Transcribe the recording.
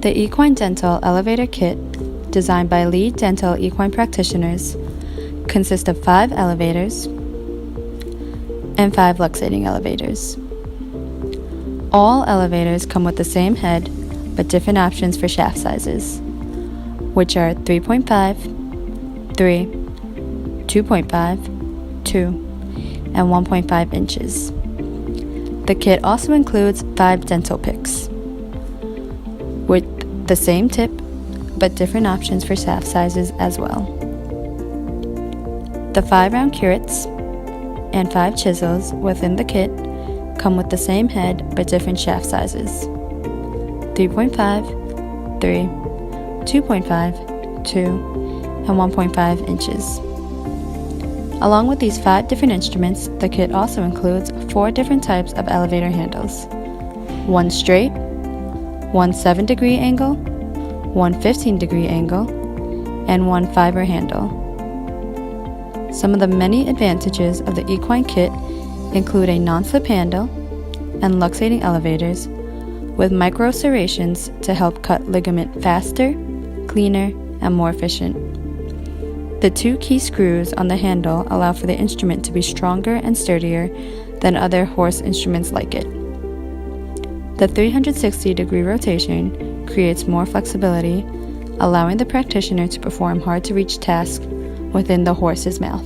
The Equine Dental Elevator Kit, designed by lead dental equine practitioners, consists of 5 elevators and 5 luxating elevators. All elevators come with the same head, but different options for shaft sizes, which are 3.5, 3, 2.5, 2, and 1.5 inches. The kit also includes 5 dental picks, with the same tip, but different options for shaft sizes as well. The 5 round curettes and 5 chisels within the kit come with the same head, but different shaft sizes: 3.5, 3, 2.5, 2, and 1.5 inches. Along with these 5 different instruments, the kit also includes 4 different types of elevator handles: 1 straight, 1 7-degree angle, 1 15-degree angle, and 1 fiber handle. Some of the many advantages of the Equine kit include a non-slip handle and luxating elevators with micro serrations to help cut ligament faster, cleaner, and more efficient. The 2 key screws on the handle allow for the instrument to be stronger and sturdier than other horse instruments like it. The 360-degree rotation creates more flexibility, allowing the practitioner to perform hard-to-reach tasks within the horse's mouth.